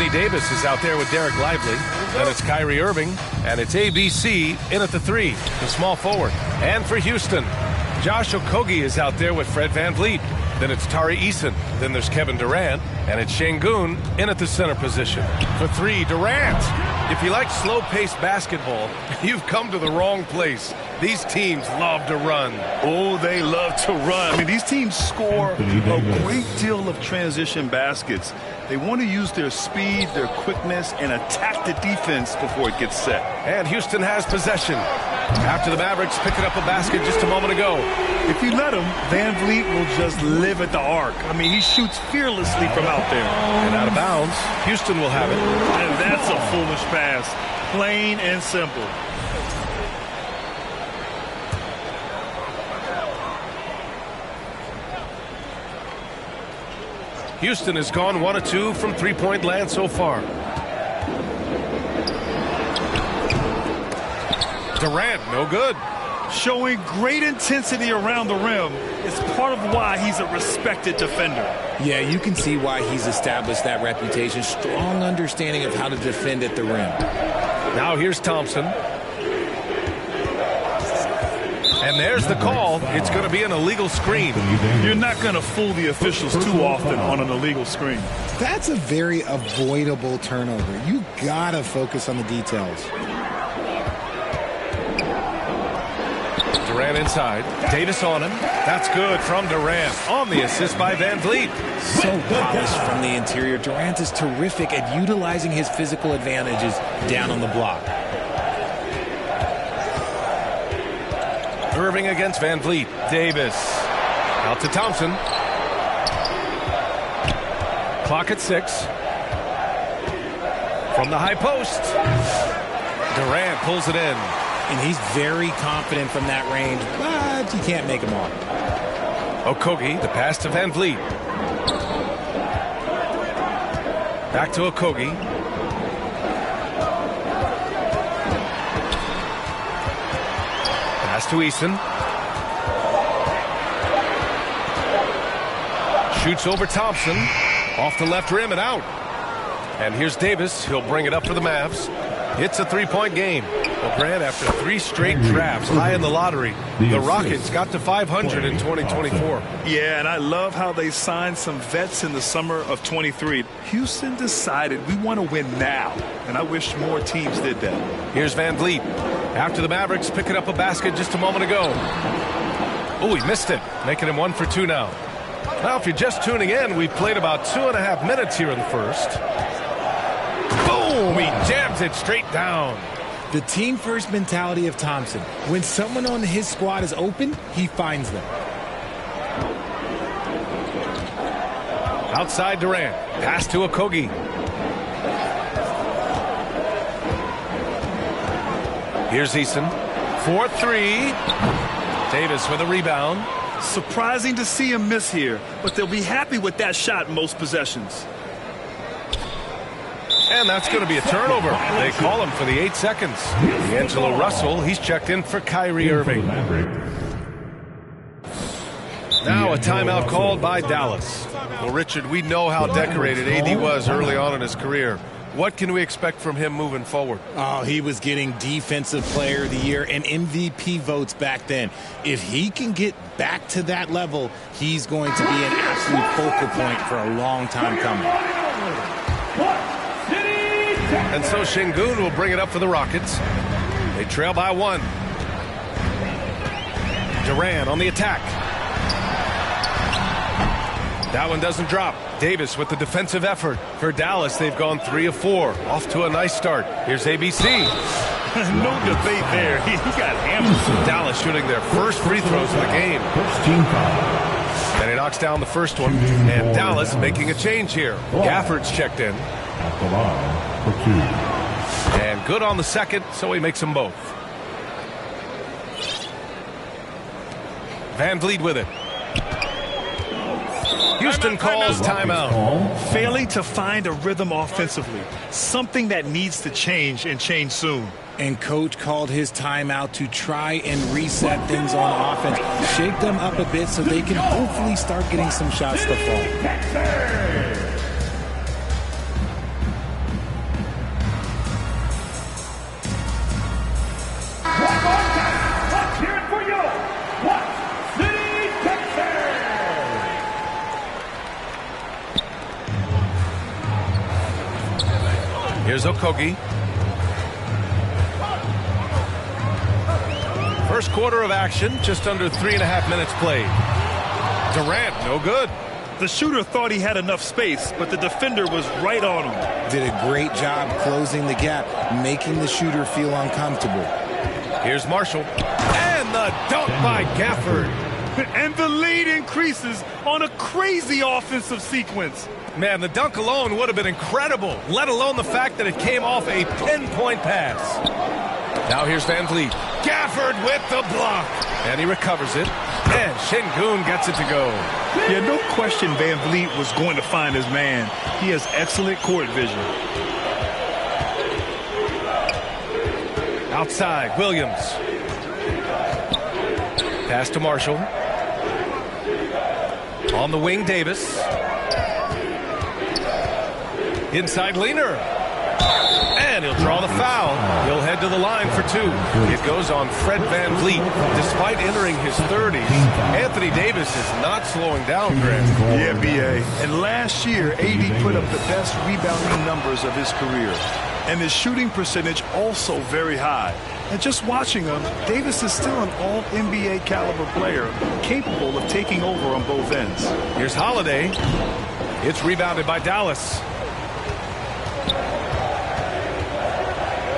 Anthony Davis is out there with Derek Lively. Then it's Kyrie Irving, and it's ABC in at the 3, the small forward. And for Houston, Josh Okogie is out there with Fred VanVleet. Then it's Tari Eason. Then there's Kevin Durant, and it's Şengün in at the center position. For 3, Durant. If you like slow-paced basketball, you've come to the wrong place. These teams love to run. Oh, they love to run. I mean, these teams score a great deal of transition baskets. They want to use their speed, their quickness, and attack the defense before it gets set. And Houston has possession. After the Mavericks picking up a basket just a moment ago. If you let him, VanVleet will just live at the arc. I mean, he shoots fearlessly from out there. And out of bounds, Houston will have it. And that's a foolish pass. Plain and simple. Houston has gone 1 of 2 from three-point land so far. Durant, no good. Showing great intensity around the rim is part of why he's a respected defender. Yeah, you can see why he's established that reputation. Strong understanding of how to defend at the rim. Now here's Thompson. And there's the call. It's going to be an illegal screen. You're not going to fool the officials too often on an illegal screen. That's a very avoidable turnover. You got to focus on the details. Durant inside. Davis on him. That's good from Durant. On the assist by VanVleet. So polished from the interior. Durant is terrific at utilizing his physical advantages down on the block. Irving against VanVleet. Davis. Out to Thompson. Clock at 6. From the high post. Durant pulls it in. And he's very confident from that range, but you can't make him all. Okogie, the pass to VanVleet. Back to Okogie. Pass to Eason. Shoots over Thompson. Off the left rim and out. And here's Davis. He'll bring it up for the Mavs. It's a three-point game. Well, Grant, after 3 straight drafts high in the lottery, the Rockets got to 500 in 2024. Yeah, and I love how they signed some vets in the summer of 23. Houston decided we want to win now, and I wish more teams did that. Here's VanVleet. After the Mavericks picking up a basket just a moment ago. Oh, he missed it, making him 1 for 2 now. Now, if you're just tuning in, we've played about 2.5 minutes here in the first. Boom! He jams it straight down. The team-first mentality of Thompson. When someone on his squad is open, he finds them. Outside Durant. Pass to Okogie. Here's Eason. 4-3. Davis with a rebound. Surprising to see him miss here, but they'll be happy with that shot in most possessions. And that's going to be a turnover. They call him for the 8 seconds. D'Angelo Russell, he's checked in for Kyrie Irving. Now a timeout called by Dallas. Well, Richard, we know how decorated AD was early on in his career. What can we expect from him moving forward? Oh, he was getting Defensive Player of the Year and MVP votes back then. If he can get back to that level, he's going to be an absolute focal point for a long time coming. And so Şengün will bring it up for the Rockets. They trail by 1. Durant on the attack. That one doesn't drop. Davis with the defensive effort. For Dallas, they've gone 3 of 4. Off to a nice start. Here's ABC. No debate there. He got hammered. Dallas shooting their first free throws of the game. And he knocks down the first one. And Dallas making a change here. Gafford's checked in. At the line for 2. And good on the second, so he makes them both. VanVleet with it. Houston calls timeout. Failing to find a rhythm offensively. Something that needs to change and change soon. And coach called his timeout to try and reset things on offense. Shake them up a bit so they can hopefully start getting some shots to fall. Here's Okogie. First quarter of action, just under 3.5 minutes played. Durant, no good. The shooter thought he had enough space, but the defender was right on him. Did a great job closing the gap, making the shooter feel uncomfortable. Here's Marshall. And the dunk by Gafford. And the lead increases on a crazy offensive sequence. Man, the dunk alone would have been incredible, let alone the fact that it came off a pinpoint pass. Now here's Van Vliet. Gafford with the block. And he recovers it. And Şengün gets it to go. Yeah, no question Van Vliet was going to find his man. He has excellent court vision. Outside, Williams. Pass to Marshall. On the wing, Davis. Inside, Leaner. And he'll draw the foul. He'll head to the line for 2. It goes on Fred Van Vliet. Despite entering his 30s, Anthony Davis is not slowing down, Grant. Yeah, B.A. And last year, AD put up the best rebounding numbers of his career. And his shooting percentage also very high. And just watching him, Davis is still an all-NBA caliber player, capable of taking over on both ends. Here's Holiday. It's rebounded by Dallas.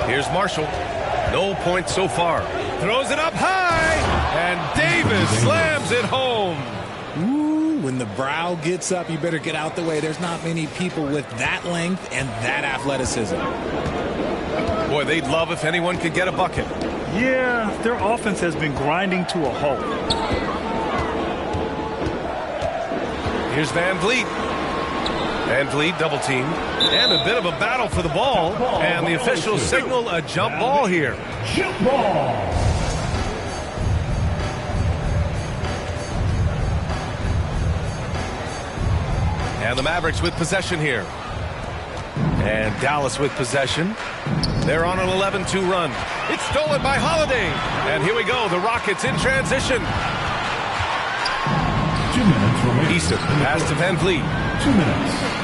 Here's Marshall. No points so far. Throws it up high. And Davis slams it home. Ooh, when the brow gets up, you better get out the way. There's not many people with that length and that athleticism. Boy, they'd love if anyone could get a bucket. Yeah, their offense has been grinding to a halt. Here's Van Vliet. Van Vliet double team. And a bit of a battle for the ball. And the officials signal a jump ball here. Jump ball. And the Mavericks with possession here. And Dallas with possession. They're on an 11-2 run. It's stolen by Holiday. And here we go. The Rockets in transition. 2 minutes remaining. Easton pass to Van Vliet. 2 minutes.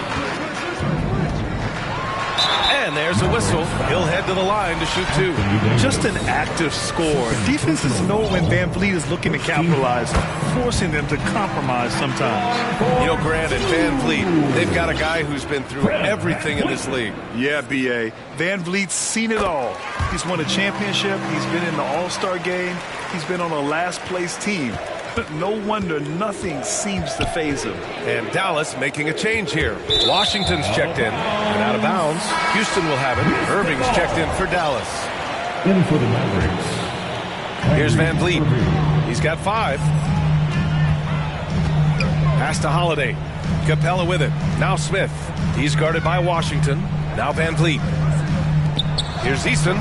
And there's a whistle. He'll head to the line to shoot 2. Just an active score. Defenses know when Van Vliet is looking to capitalize, forcing them to compromise sometimes. You know, Grant and Van Vliet, they've got a guy who's been through everything in this league. Yeah, B.A. Van Vliet's seen it all. He's won a championship. He's been in the All-Star game. He's been on a last-place team. No wonder nothing seems to faze him. And Dallas making a change here. Washington's checked in and out of bounds. Houston will have it. Irving's checked in for Dallas. In for the Mavericks. Here's Van Vliet. He's got 5. Pass to Holiday. Capella with it. Now Smith. He's guarded by Washington. Now Van Vliet. Here's Easton.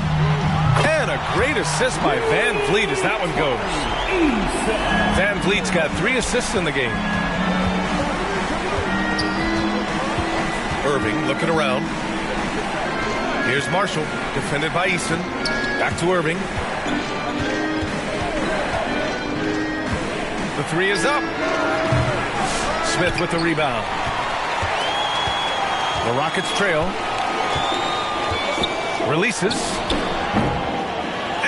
And a great assist by Van Vliet as that one goes. Van Vliet's got 3 assists in the game. Irving looking around. Here's Marshall, defended by Easton. Back to Irving. The 3 is up. Smith with the rebound. The Rockets trail. Releases.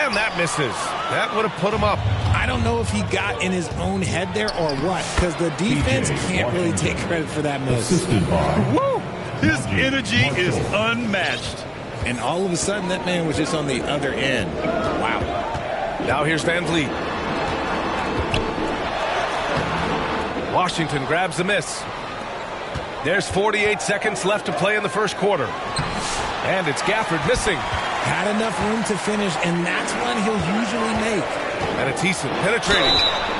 And that misses. That would have put him up. I don't know if he got in his own head there or what, because the defense can't really take credit for that miss. Assisted by. Woo! His energy is unmatched. And all of a sudden, that man was just on the other end. Wow. Now here's Van Vliet. Washington grabs the miss. There's 48 seconds left to play in the first quarter. And it's Gafford missing. Had enough room to finish, and that's one he'll usually make. And it's Easton penetrating.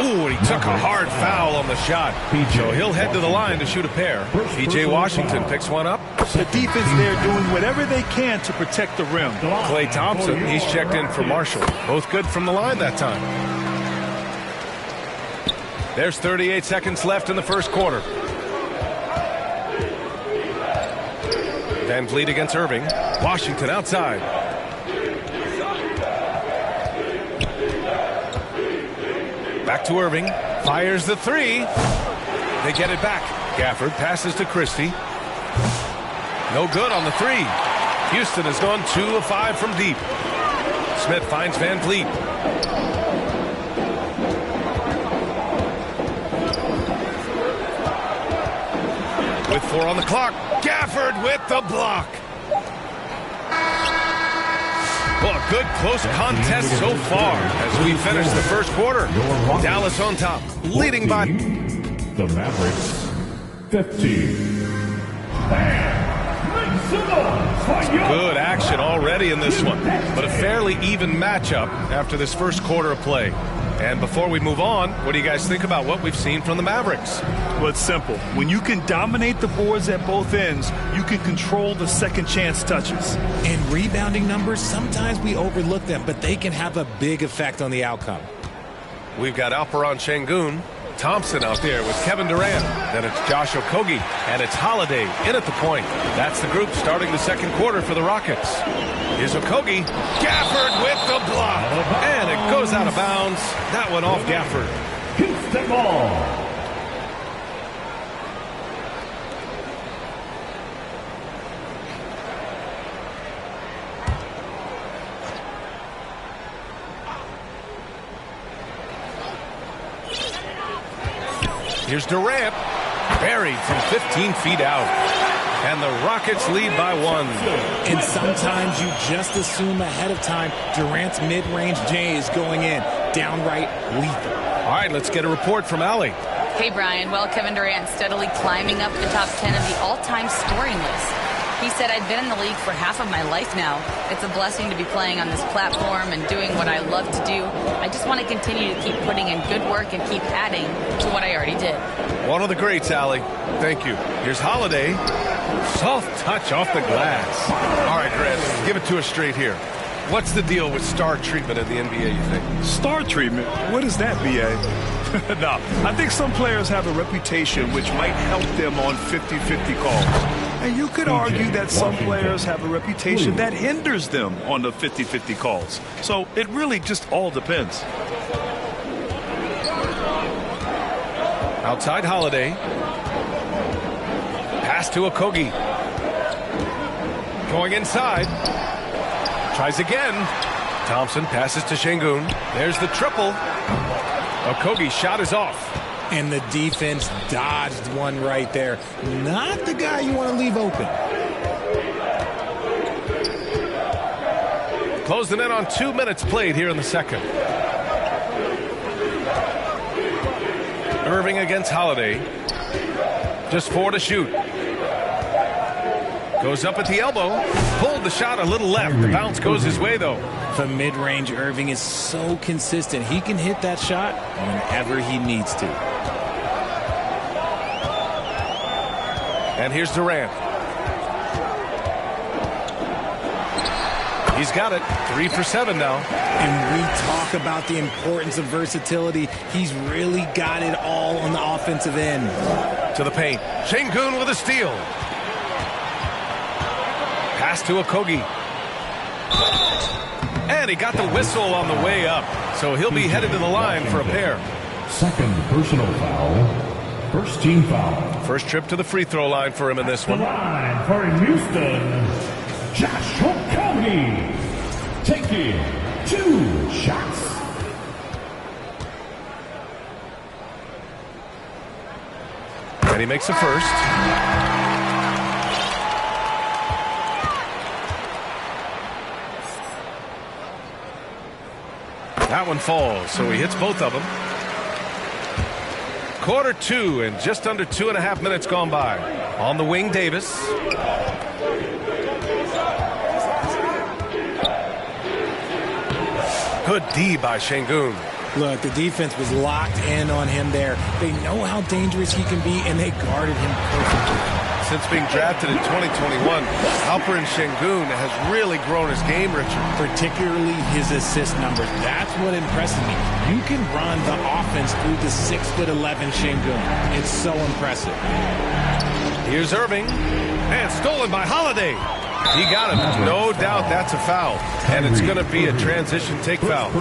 Ooh, and he took a hard foul on the shot. So he'll head to the line to shoot a pair. P.J. Washington picks one up. The defense there doing whatever they can to protect the rim. Klay Thompson, he's checked in for Marshall. Both good from the line that time. There's 38 seconds left in the first quarter. Van Vliet against Irving. Washington outside. Back to Irving. Fires the 3. They get it back. Gafford passes to Christie. No good on the 3. Houston has gone 2 of 5 from deep. Smith finds Van Vliet. With 4 on the clock, Gafford with the block. Well, a good close contest so far as we finish the first quarter. Dallas on top, leading by the Mavericks 15. Good action already in this one, but a fairly even matchup after this first quarter of play. And before we move on, what do you guys think about what we've seen from the Mavericks? Well, it's simple. When you can dominate the boards at both ends, you can control the second chance touches. In rebounding numbers, sometimes we overlook them, but they can have a big effect on the outcome. We've got Alperon Şengün, Thompson out there with Kevin Durant. Then it's Josh Okogie, and it's Holiday in at the point. That's the group starting the second quarter for the Rockets. Here's Okogie. Gafford with the block. And it goes out of bounds. That one off Gafford. Houston ball. Here's Durant, buried from 15 feet out. And the Rockets lead by 1. And sometimes you just assume ahead of time Durant's mid-range J is going in. Downright lethal. All right, let's get a report from Allie. Hey, Brian. Well, Kevin Durant steadily climbing up the top 10 of the all-time scoring list. He said, I've been in the league for half of my life now. It's a blessing to be playing on this platform and doing what I love to do. I just want to continue to keep putting in good work and keep adding to what I already did. One of the greats, Allie. Thank you. Here's Holiday. Soft touch off the glass. All right, Grant, give it to us straight here. What's the deal with star treatment in the NBA, you think? Star treatment? What is that, B.A.? No, I think some players have a reputation which might help them on 50-50 calls. And you could argue that some players have a reputation that hinders them on the 50-50 calls. So it really just all depends. Outside Holiday. Pass to Okogie. Going inside. Tries again. Thompson passes to Şengün. There's the triple. Okogie's shot is off. And the defense dodged one right there. Not the guy you want to leave open. Closing in on 2 minutes played here in the second. Irving against Holiday. Just 4 to shoot. Goes up at the elbow. Pulled the shot a little left. The bounce goes his way, though. From mid-range, Irving is so consistent. He can hit that shot whenever he needs to. And here's Durant. He's got it. 3 for 7 now. And we talk about the importance of versatility. He's really got it all on the offensive end. To the paint. Şengün with a steal. Pass to Okogie. And he got the whistle on the way up. So he'll be headed to the line for a pair. Second personal foul. First team foul. First trip to the free throw line for him in this one. The line for Houston, Josh Okogie. Taking 2 shots. And he makes the first. That one falls, so he hits both of them. Quarter 2 and just under 2.5 minutes gone by. On the wing, Davis. Good D by Şengün. Look, the defense was locked in on him there. They know how dangerous he can be, and they guarded him perfectly. Since being drafted in 2021, Alperon Şengün has really grown his game, Richard. Particularly his assist numbers. That's what impresses me. You can run the offense through the 6'11" Şengün. It's so impressive. Here's Irving. And stolen by Holiday. He got him. No doubt that's a foul. And it's going to be a transition take foul.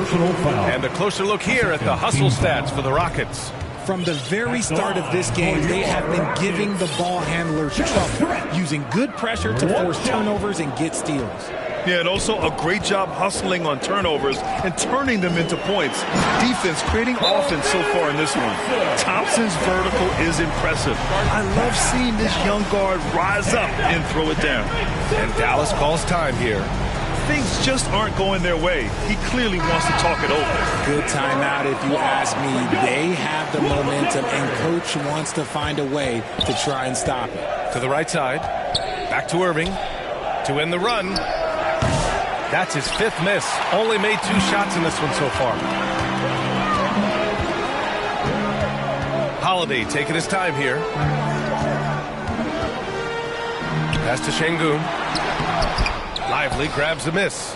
And a closer look here at the hustle stats for the Rockets. From the very start of this game, they have been giving the ball handlers trouble, using good pressure to force turnovers and get steals. Yeah, and also a great job hustling on turnovers and turning them into points. Defense creating offense so far in this one. Thompson's vertical is impressive. I love seeing this young guard rise up and throw it down. And Dallas calls time here. Things just aren't going their way. He clearly wants to talk it over. Good timeout if you ask me. They have the momentum, and Coach wants to find a way to try and stop it. To the right side. Back to Irving. To end the run. That's his 5th miss. Only made 2 shots in this one so far. Holiday taking his time here. Pass to Şengün. Lively grabs the miss.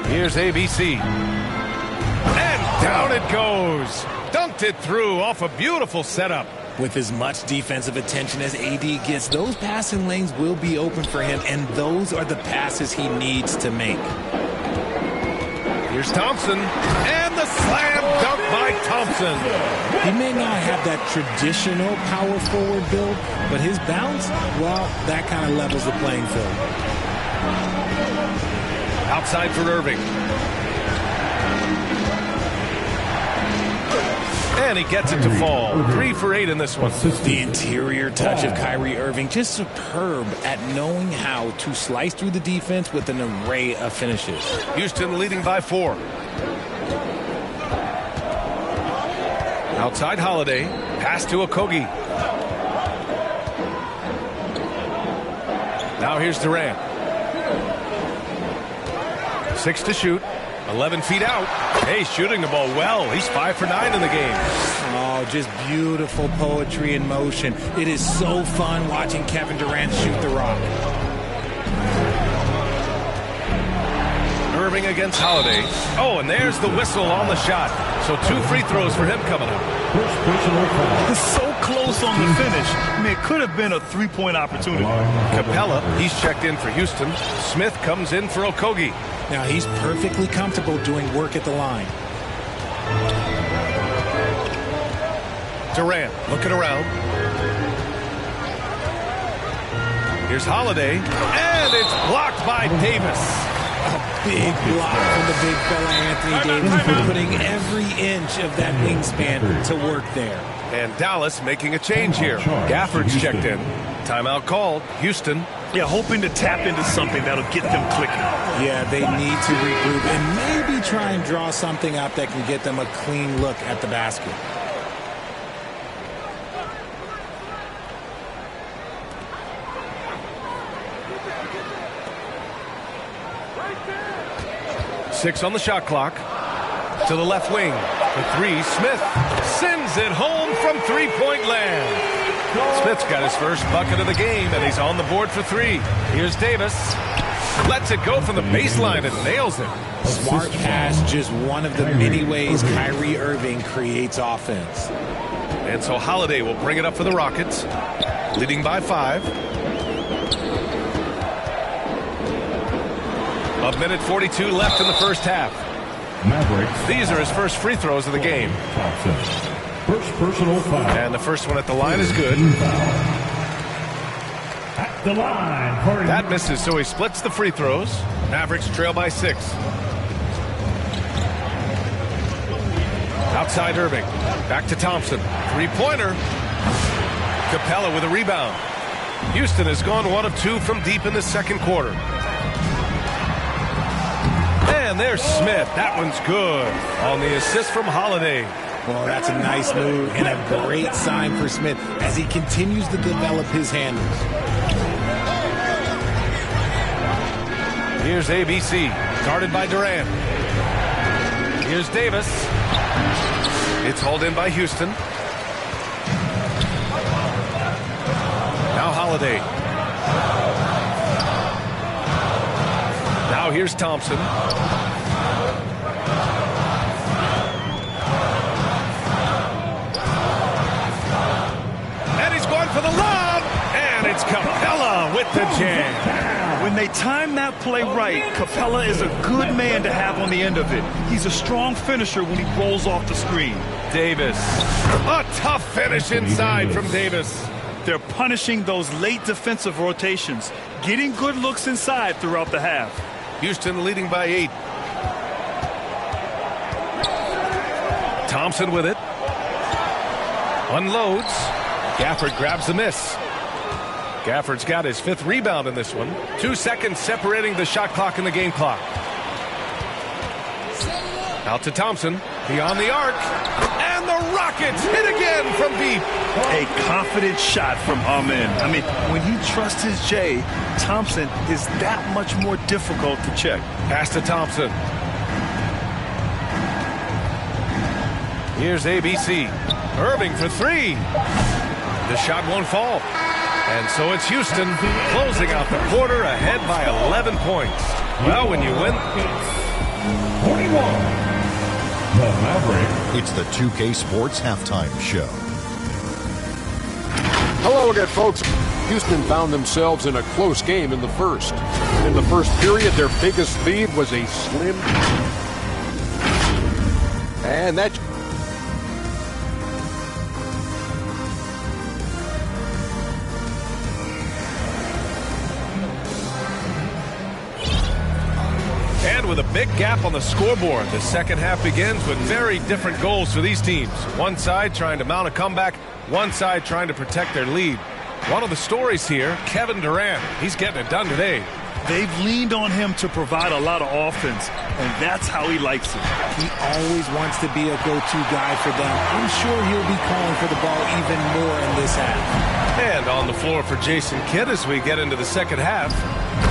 Here's ABC. And down it goes. Dunked it through off a beautiful setup. With as much defensive attention as AD gets, those passing lanes will be open for him, and those are the passes he needs to make. Here's Thompson, and the slam dunk by Thompson. He may not have that traditional power forward build, but his bounce, well, that kind of levels the playing field. Outside for Irving. And he gets it to fall. 3 for 8 in this one. The interior touch of Kyrie Irving, just superb at knowing how to slice through the defense with an array of finishes. Houston leading by 4. Outside Holiday. Pass to Okogie. Now here's Durant. 6 to shoot. 11 feet out. Hey, shooting the ball well. He's 5 for 9 in the game. Oh, just beautiful poetry in motion. It is so fun watching Kevin Durant shoot the rock. Irving against Holiday. Oh, and there's the whistle on the shot. So 2 free throws for him coming up. It's so close on the finish. I mean, it could have been a 3-point opportunity. Capella, he's checked in for Houston. Smith comes in for Okogie. Now he's perfectly comfortable doing work at the line. Durant looking around. Here's Holiday, and it's blocked by Davis. A big block from the big fella Anthony Davis, for putting every inch of that wingspan to work there. And Dallas making a change here. Gafford's checked in. Timeout called. Houston. Yeah, hoping to tap into something that'll get them clicking. Yeah, they need to regroup and maybe try and draw something up that can get them a clean look at the basket. Six on the shot clock. To the left wing. The 3, Smith sends it home from three-point land. Smith's got his first bucket of the game, and he's on the board for 3. Here's Davis. Lets it go from the baseline and nails it. Smart pass, just one of the many ways Kyrie Irving creates offense. And so Holiday will bring it up for the Rockets, leading by 5. A minute 42 left in the first half. Mavericks. These are his first free throws of the game. Thompson. First personal foul. And the first one at the line is good. At the line. That misses, so he splits the free throws. Mavericks trail by 6. Outside Irving. Back to Thompson. 3-pointer. Capella with a rebound. Houston has gone 1 of 2 from deep in the second quarter. And there's Smith. That one's good on the assist from Holiday. Well, that's a nice move and a great sign for Smith as he continues to develop his handles. Here's ABC, guarded by Durant. Here's Davis. It's hauled in by Houston. Now Holiday. Now here's Thompson. And he's going for the lob. And it's Capella with the jam. When they time that play right, Capella is a good man to have on the end of it. He's a strong finisher when he rolls off the screen. Davis. A tough finish inside from Davis. They're punishing those late defensive rotations, getting good looks inside throughout the half. Houston leading by 8. Thompson with it. Unloads. Gafford grabs the miss. Gafford's got his 5th rebound in this one. 2 seconds separating the shot clock and the game clock. Out to Thompson. Beyond the arc. And the Rockets hit again from deep. A confident shot from Amen. I mean, when he trusts his J, Thompson is that much more difficult to check. Pass to Thompson. Here's ABC. Irving for 3. The shot won't fall. And so it's Houston closing out the quarter ahead by 11 points. Well, when you win... 41. The Maverick. It's the 2K Sports Halftime Show. Hello again, folks. Houston found themselves in a close game in the first. In the first period, their biggest lead was a slim... And that... And with a big gap on the scoreboard, the second half begins with very different goals for these teams. One side trying to mount a comeback, one side trying to protect their lead. One of the stories here, Kevin Durant. He's getting it done today. They've leaned on him to provide a lot of offense, and that's how he likes it. He always wants to be a go-to guy for them. I'm sure he'll be calling for the ball even more in this half. And on the floor for Jason Kidd as we get into the second half.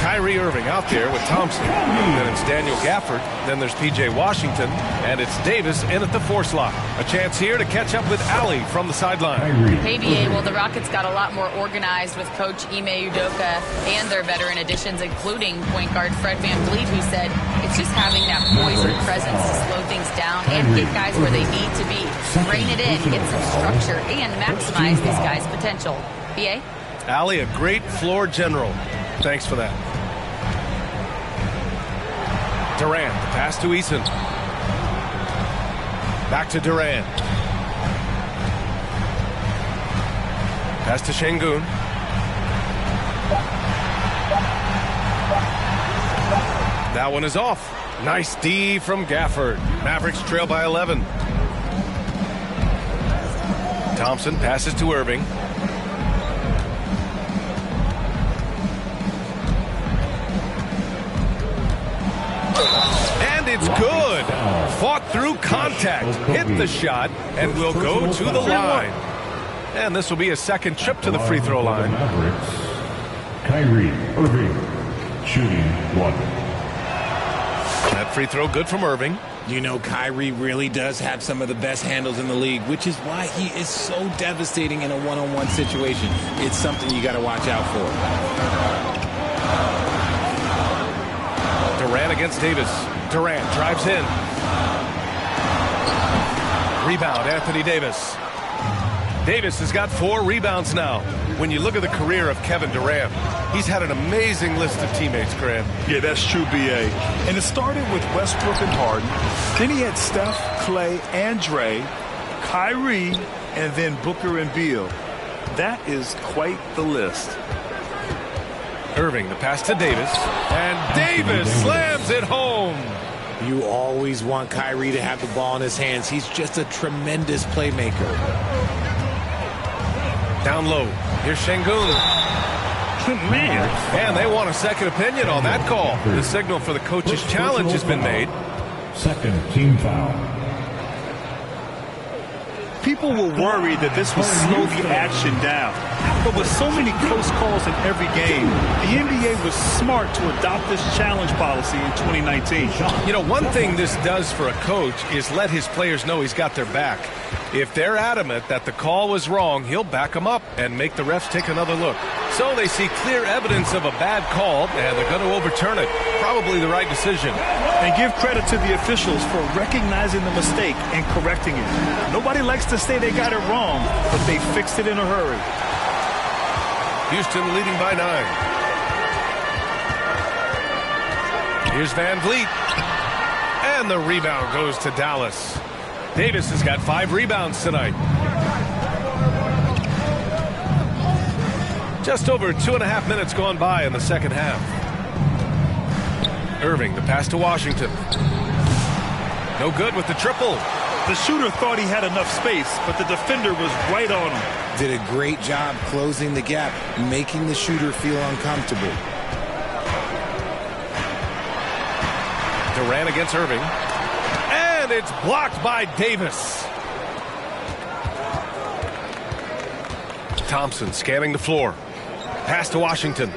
Kyrie Irving out there with Thompson. Then it's Daniel Gafford. Then there's P.J. Washington. And it's Davis in at the 4 slot. A chance here to catch up with Ali from the sideline. Hey, BA, well, the Rockets got a lot more organized with Coach Ime Udoka and their veteran additions, including point guard Fred VanVleet, who said it's just having that poise and presence to slow things down and get guys where they need to be. Rein it in, get some structure, and maximize these guys' potential. BA? Ali, a great floor general. Thanks for that. Durant, the pass to Eason. Back to Durant. Pass to Şengün. That one is off. Nice D from Gafford. Mavericks trail by 11. Thompson passes to Irving. And it's good. Fought through contact, hit the shot, and will go to the line. And this will be a second trip to the free throw line. Kyrie Irving shooting 1. That free throw good from Irving. You know, Kyrie really does have some of the best handles in the league, which is why he is so devastating in a one-on-one situation. It's something you got to watch out for. Durant against Davis. Durant drives in. Rebound, Anthony Davis. Davis has got 4 rebounds now. When you look at the career of Kevin Durant, he's had an amazing list of teammates, Graham. Yeah, that's true, B.A. And it started with Westbrook and Harden. Then he had Steph, Clay, and Dre, Kyrie, and then Booker and Beal. That is quite the list. Irving, the pass to Davis. And Davis slams it home. You always want Kyrie to have the ball in his hands. He's just a tremendous playmaker. Down low. Here's Şengün. Man. And they want a second opinion on that call. The signal for the coach's challenge has been made. Second team foul. People were worried that this would slow the action down. But with so many close calls in every game, the NBA was smart to adopt this challenge policy in 2019. You know, one thing this does for a coach is let his players know he's got their back. If they're adamant that the call was wrong, he'll back them up and make the refs take another look. So they see clear evidence of a bad call, and they're going to overturn it. Probably the right decision. And give credit to the officials for recognizing the mistake and correcting it. Nobody likes to say they got it wrong, but they fixed it in a hurry. Houston leading by 9. Here's VanVleet. And the rebound goes to Dallas. Davis has got 5 rebounds tonight. Just over 2.5 minutes gone by in the second half. Irving, the pass to Washington. No good with the triple. The shooter thought he had enough space, but the defender was right on him. Did a great job closing the gap, making the shooter feel uncomfortable. Durant against Irving. And it's blocked by Davis. Thompson scanning the floor. Pass to Washington.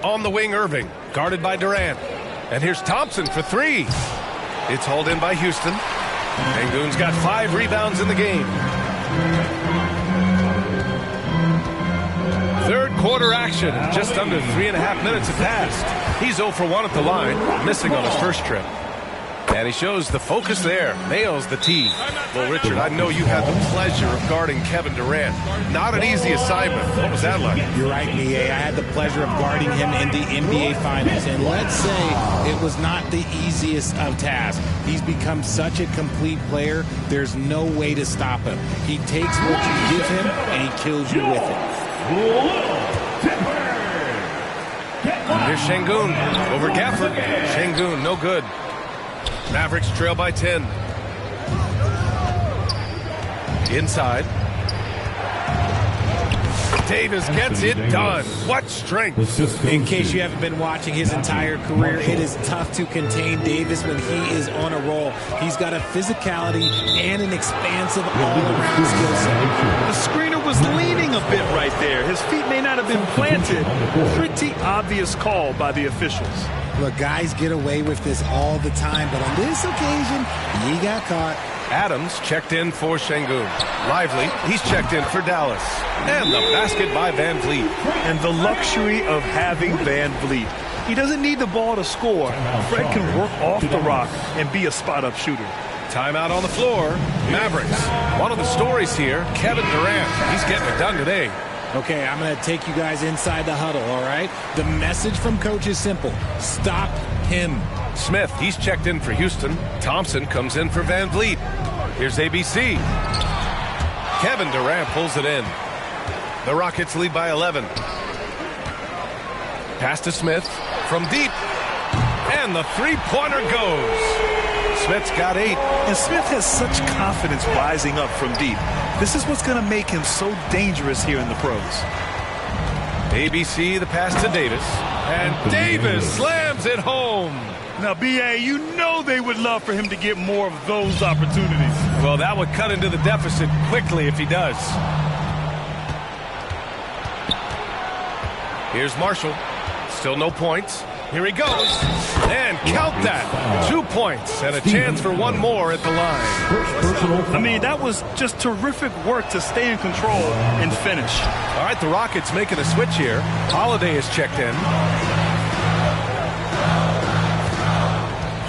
On the wing, Irving, guarded by Durant. And here's Thompson for 3. It's hauled in by Houston. Sengun's got 5 rebounds in the game. Third quarter action. Just under 3.5 minutes have passed. He's 0 for 1 at the line, missing on his first trip. And he shows the focus there. Nails the tee. Well, Richard, I know you had the pleasure of guarding Kevin Durant. Not an easy assignment. What was that like? You're right, B.A. I had the pleasure of guarding him in the NBA Finals. And let's say it was not the easiest of tasks. He's become such a complete player, there's no way to stop him. He takes what you give him, and he kills you with it. Here's Sengun over Gafford. Sengun, no good. Mavericks trail by 10. Inside. Davis gets it done. What strength. In case you haven't been watching his entire career, it is tough to contain Davis when he is on a roll. He's got a physicality and an expansive all-around skill set. The screener was leaning a bit right there. His feet may not have been planted. Pretty obvious call by the officials. Look, guys get away with this all the time, but on this occasion, he got caught. Adams checked in for Sengun. Lively, he's checked in for Dallas. And the basket by Van Vliet. And the luxury of having Van Vliet. He doesn't need the ball to score. Fred can work off the rock and be a spot-up shooter. Timeout on the floor. Mavericks. One of the stories here, Kevin Durant. He's getting it done today. Okay, I'm going to take you guys inside the huddle, all right? The message from coach is simple. Stop him. Smith, he's checked in for Houston. Thompson comes in for Van Vliet. Here's ABC. Kevin Durant pulls it in. The Rockets lead by 11. Pass to Smith from deep. And the three-pointer goes. Smith's got 8. And Smith has such confidence rising up from deep. This is what's going to make him so dangerous here in the pros. ABC, the pass to Davis. And Davis slams it home. Now, B.A., you know they would love for him to get more of those opportunities. Well, that would cut into the deficit quickly if he does. Here's Marshall. Still no points. Here he goes. And count that. 2 points and a chance for one more at the line. I mean, that was just terrific work to stay in control and finish. All right, the Rockets making a switch here. Holiday is checked in.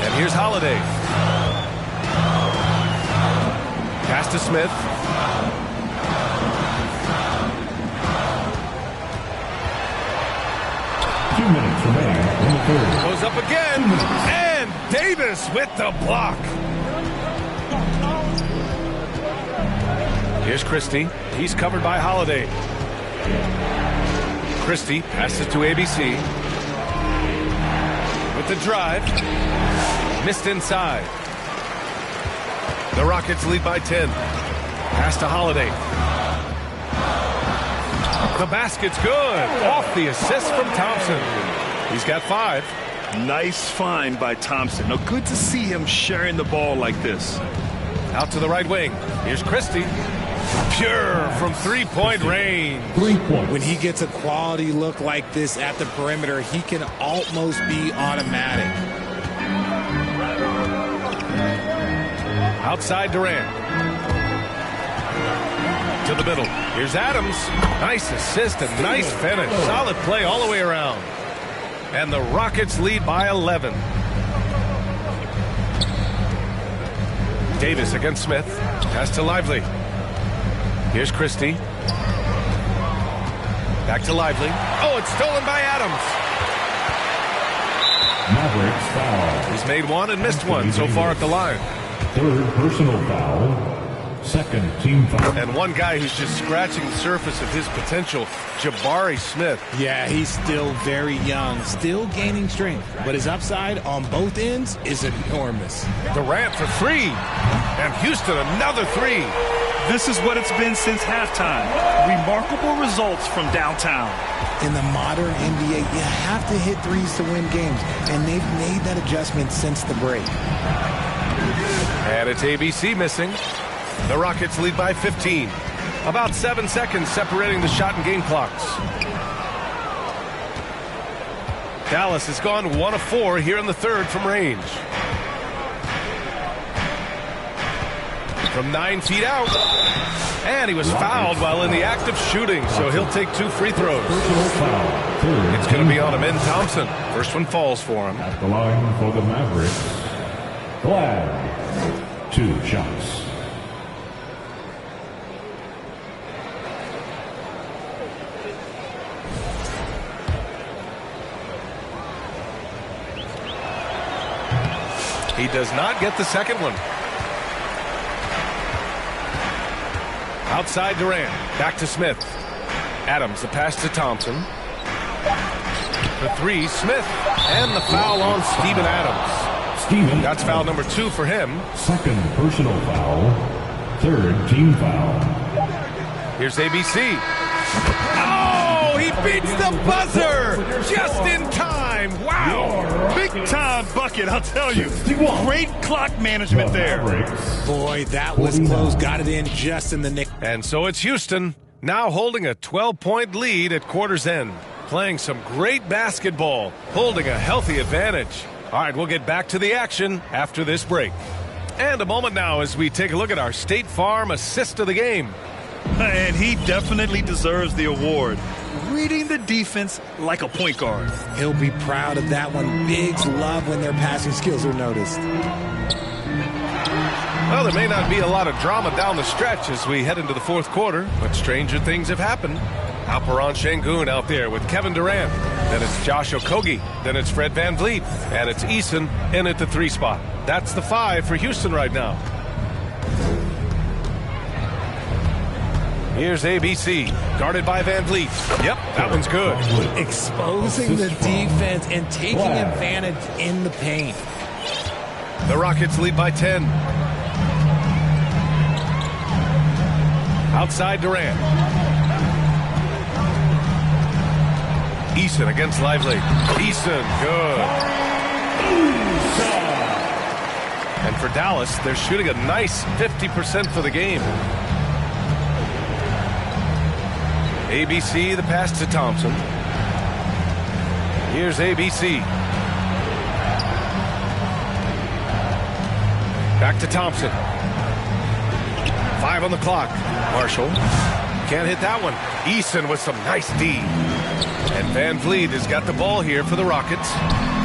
And here's Holiday. Pass to Smith. Goes up again, and Davis with the block. Here's Christie. He's covered by Holiday. Christie passes to ABC. With the drive. Missed inside. The Rockets lead by 10. Pass to Holiday. The basket's good. Off the assist from Thompson. He's got 5. Nice find by Thompson. Now, good to see him sharing the ball like this. Out to the right wing. Here's Christie. Pure from three-point range. 3 points. When he gets a quality look like this at the perimeter, he can almost be automatic. Outside Durant. To the middle. Here's Adams. Nice assist and nice finish. Solid play all the way around. And the Rockets lead by 11. Davis against Smith. Pass to Lively. Here's Christie. Back to Lively. Oh, it's stolen by Adams. Mavericks foul. He's made one and missed one so far at the line. Third personal foul. Second team foul. And one guy who's just scratching the surface of his potential, Jabari Smith. Yeah, he's still very young, still gaining strength, but his upside on both ends is enormous. Durant for three, and Houston another three. This is what it's been since halftime. Remarkable results from downtown. In the modern NBA, you have to hit threes to win games, and they've made that adjustment since the break. And it's ABC missing. The Rockets lead by 15. About 7 seconds separating the shot and game clocks. Dallas has gone 1 of 4 here in the third from range. From 9 feet out. And he was fouled while in the act of shooting, so he'll take 2 free throws. It's going to be on Amen Thompson. First one falls for him. At the line for the Mavericks, Glad. 2 shots. He does not get the second one. Outside Durant. Back to Smith. Adams, the pass to Thompson. The three, Smith. And the foul on Steven Adams. That's foul number 2 for him. Second personal foul. Third team foul. Here's ABC. Oh, he beats the buzzer just in time. Wow. Big time bucket, I'll tell you. Great clock management there. Boy, that was close. Got it in just in the nick. And so it's Houston now holding a 12-point lead at quarter's end. Playing some great basketball, holding a healthy advantage. All right, we'll get back to the action after this break. And a moment now as we take a look at our State Farm assist of the game. And he definitely deserves the award. Reading the defense like a point guard. He'll be proud of that one. Bigs love when their passing skills are noticed. Well, there may not be a lot of drama down the stretch as we head into the fourth quarter, but stranger things have happened. Alperon Şengün out there with Kevin Durant. Then it's Josh Okogie. Then it's Fred VanVleet. And it's Eason in at the 3 spot. That's the 5 for Houston right now. Here's ABC, guarded by VanVleet. Yep, that one's good. Exposing the defense and taking advantage in the paint. The Rockets lead by 10. Outside Durant. Eason against Lively. Eason, good. And for Dallas, they're shooting a nice 50% for the game. ABC, the pass to Thompson. Here's ABC. Back to Thompson. 5 on the clock. Marshall can't hit that one. Eason with some nice D. And VanVleet has got the ball here for the Rockets.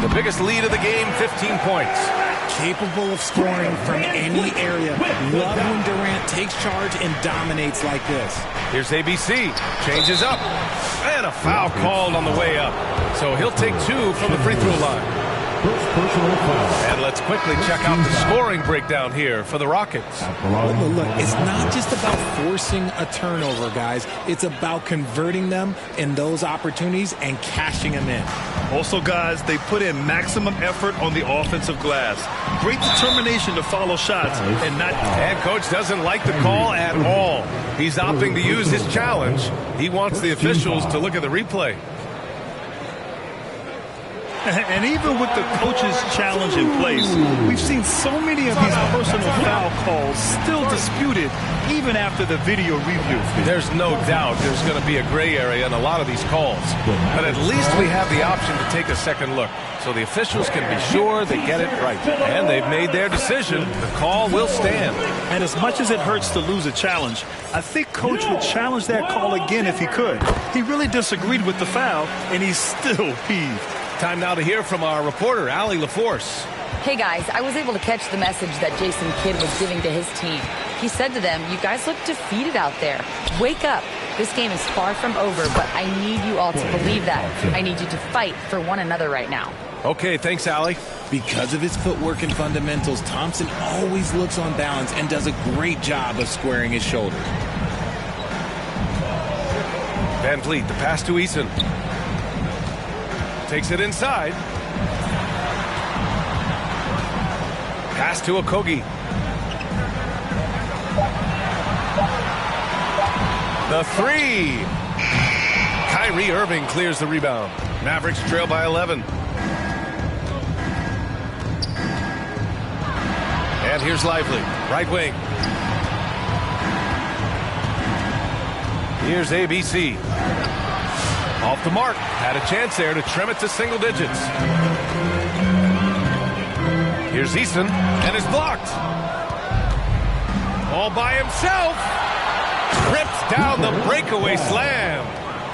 The biggest lead of the game, 15 points. Capable of scoring from any area. Love when Durant takes charge and dominates like this. Here's ABC. Changes up. And a foul called on the way up. So he'll take 2 from the free throw line. And let's quickly check out the scoring breakdown here for the Rockets. Look, it's not just about forcing a turnover, guys. It's about converting them in those opportunities and cashing them in. Also, guys, they put in maximum effort on the offensive glass. Great determination to follow shots and not... And coach doesn't like the call at all. He's opting to use his challenge. He wants the officials to look at the replay. And even with the coach's challenge in place, we've seen so many of these personal foul calls still disputed even after the video review. There's no doubt there's going to be a gray area in a lot of these calls. But at least we have the option to take a second look, so the officials can be sure they get it right. And they've made their decision. The call will stand. And as much as it hurts to lose a challenge, I think Coach would challenge that call again if he could. He really disagreed with the foul, and he's still peeved. Time now to hear from our reporter, Allie LaForce. Hey, guys, I was able to catch the message that Jason Kidd was giving to his team. He said to them, you guys look defeated out there. Wake up. This game is far from over, but I need you all to believe that. I need you to fight for one another right now. Okay, thanks, Allie. Because of his footwork and fundamentals, Thompson always looks on balance and does a great job of squaring his shoulders. Van Vliet, the pass to Eason. Takes it inside. Pass to Okogie. The three. Kyrie Irving clears the rebound. Mavericks trail by 11. And here's Lively, right wing. Here's ABC. Off the mark. Had a chance there to trim it to single digits. Here's Eason, and it's blocked. All by himself. Rips down the breakaway slam.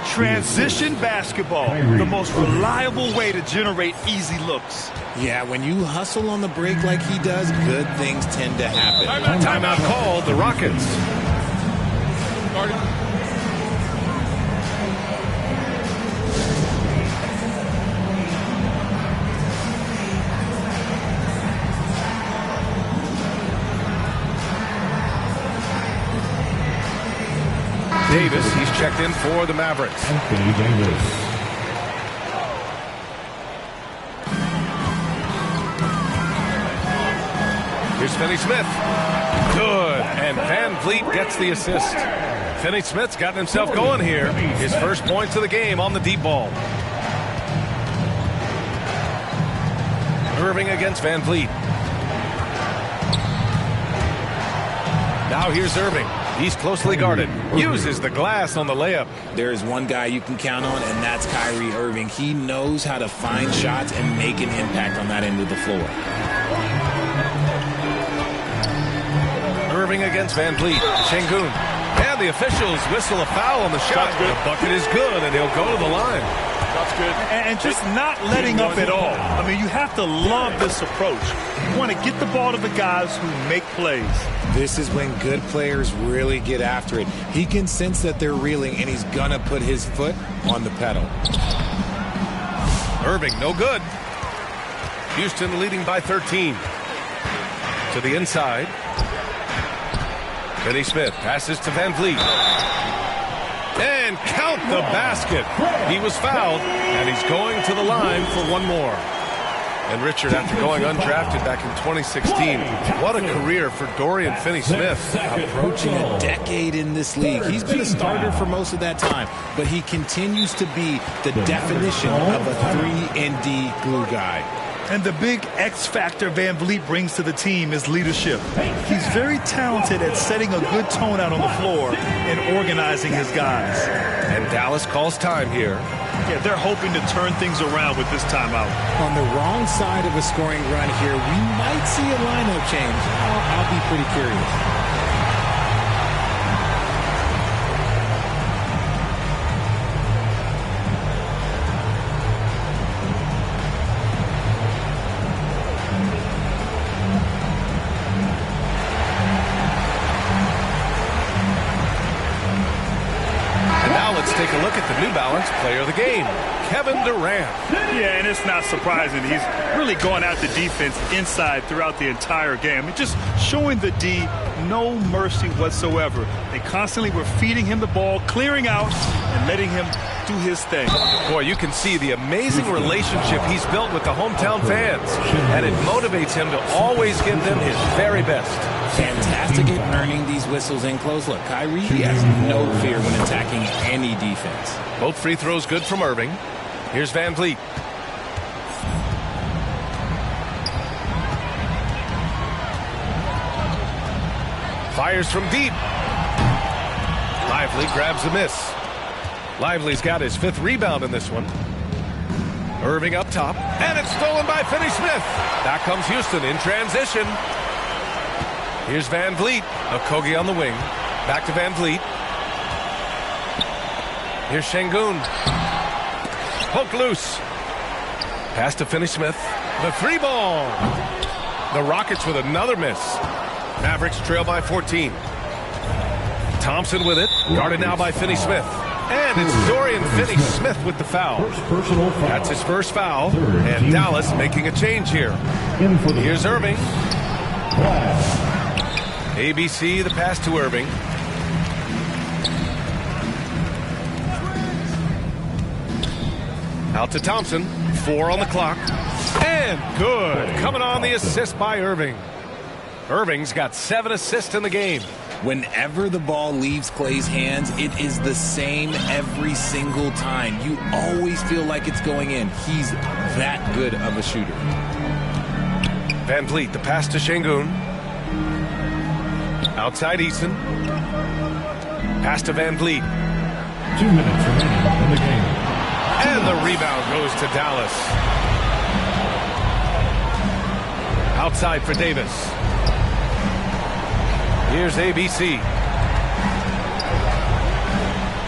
Transition basketball, the most reliable way to generate easy looks. Yeah, when you hustle on the break like he does, good things tend to happen. Timeout called, the Rockets. Davis, he's checked in for the Mavericks. Anthony Davis. Here's Finney-Smith. Good. And Van Vliet gets the assist. Finney-Smith's gotten himself going here. His first points of the game on the deep ball. Irving against Van Vliet. Now here's Irving. He's closely guarded. Uses the glass on the layup. There is one guy you can count on, and that's Kyrie Irving. He knows how to find shots and make an impact on that end of the floor. Irving against Van Vliet. Şengün. And the officials whistle a foul on the shot. The bucket is good, and he'll go to the line. That's good. And just not letting up at all. I mean, you have to love this approach. You want to get the ball to the guys who make plays. This is when good players really get after it. He can sense that they're reeling, and he's going to put his foot on the pedal. Irving, no good. Houston leading by 13. To the inside. Finney-Smith passes to Van Vliet. And count the basket. He was fouled, and he's going to the line for one more. And Richard, after going undrafted back in 2016, what a career for Dorian Finney-Smith. Approaching a decade in this league. He's been a starter for most of that time, but he continues to be the definition of a 3-and-D glue guy. And the big X factor Van Vliet brings to the team is leadership. He's very talented at setting a good tone out on the floor and organizing his guys. And Dallas calls time here. Yeah, they're hoping to turn things around with this timeout. On the wrong side of a scoring run here, we might see a lineup change. I'll be pretty curious. Let's take a look at the New Balance player of the game, Kevin Durant. Yeah, and it's not surprising. He's really going at the defense inside throughout the entire game. I mean, just showing the D no mercy whatsoever. They constantly were feeding him the ball, clearing out, and letting him do his thing. Boy, you can see the amazing relationship he's built with the hometown fans, and it motivates him to always give them his very best. Fantastic at earning these whistles in close. Look, Kyrie, he has no fear when attacking any defense. Both free throws good from Irving. Here's Van Vliet. Fires from deep. Lively grabs the miss. Lively's got his 5th rebound in this one. Irving up top, and it's stolen by Finney-Smith. Back comes Houston in transition. Here's Van Vliet. Okogie on the wing. Back to Van Vliet. Here's Şengün. Poke loose. Pass to Finney-Smith. The 3 ball. The Rockets with another miss. Mavericks trail by 14. Thompson with it. Guarded now by Finney-Smith. And it's Dorian Finney-Smith with the foul. Personal foul. That's his first foul. And Dallas making a change here. Here's Irving. ABC, the pass to Irving. Out to Thompson. 4 on the clock. And good. Coming on the assist by Irving. Irving's got 7 assists in the game. Whenever the ball leaves Clay's hands, it is the same every single time. You always feel like it's going in. He's that good of a shooter. Van Vliet, the pass to Şengün. Outside Eason. Pass to Van Vliet. 2 minutes remaining in the game. And the rebound goes to Dallas. Outside for Davis. Here's ABC.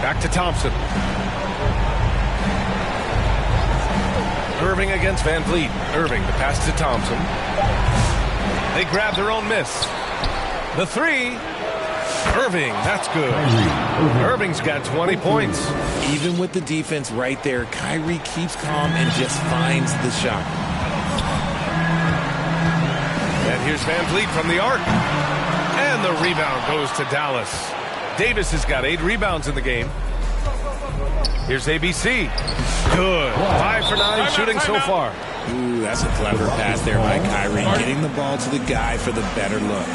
Back to Thompson. Irving against Van Vliet. Irving, the pass to Thompson. They grab their own miss. The 3. Irving, that's good. Irving's got 20 points. Even with the defense right there, Kyrie keeps calm and just finds the shot. And here's Van Vliet from the arc. And the rebound goes to Dallas. Davis has got 8 rebounds in the game. Here's ABC. Good. 5 for 9 shooting so far. Ooh, that's a clever pass there by Kyrie. Getting the ball to the guy for the better look.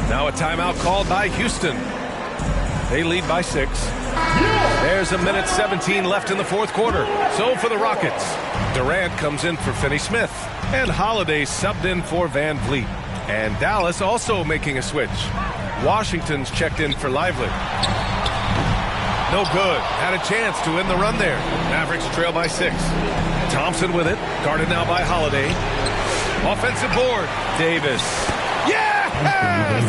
Now a timeout called by Houston. They lead by 6. There's a minute 17 left in the fourth quarter. So for the Rockets, Durant comes in for Finney-Smith. And Holiday subbed in for Van Vliet. And Dallas also making a switch. Washington's checked in for Lively. No good. Had a chance to win the run there. Mavericks trail by 6. Thompson with it. Guarded now by Holiday. Offensive board. Davis. Yes!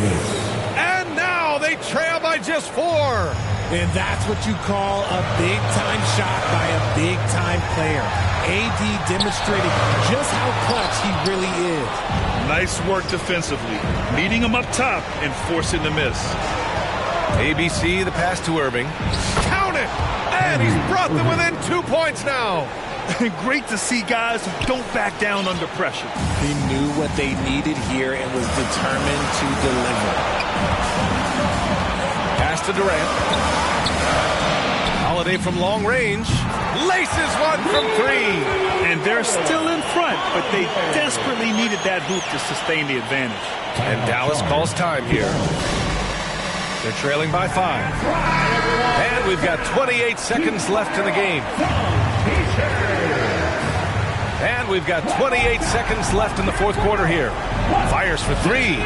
And now they trail by just 4. And that's what you call a big-time shot by a big-time player. AD demonstrating just how clutch he really is. Nice work defensively. Meeting him up top and forcing the miss. ABC, the pass to Irving. Count it! And he's brought them within 2 points now. Great to see guys who don't back down under pressure. He knew what they needed here and was determined to deliver. Pass to Durant. Holiday from long range. Laces one from 3. And they're still in front, but they desperately needed that hoop to sustain the advantage. And Dallas calls time here. They're trailing by 5. And we've got 28 seconds left in the game. And we've got 28 seconds left in the fourth quarter here. Fires for 3.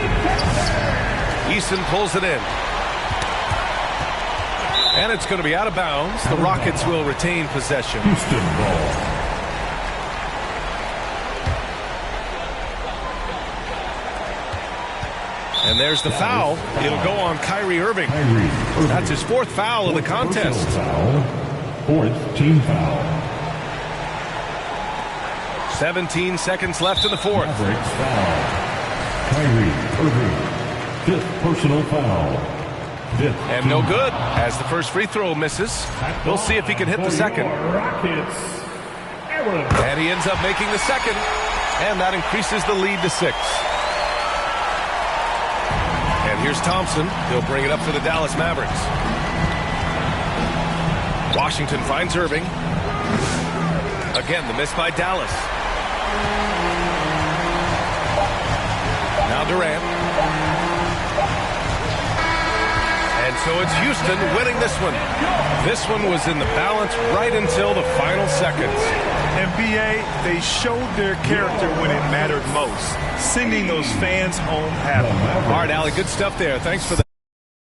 Eason pulls it in. And it's going to be out of bounds. The Rockets will retain possession. Houston ball. And there's the foul. It'll go on Kyrie Irving. That's his 4th foul of the contest. 4th team foul. 17 seconds left in the fourth. Mavericks foul. Kyrie Irving. 5th personal foul. 5th. And no good as the first free throw misses. We'll see if he can hit the second. And he ends up making the second. And that increases the lead to 6. And here's Thompson. He'll bring it up for the Dallas Mavericks. Washington finds Irving. Again, the miss by Dallas. Now Durant. And so it's Houston winning this one. This one was in the balance right until the final seconds. And BA, they showed their character when it mattered most, sending those fans home happy. All right, Allie, good stuff there. Thanks for that.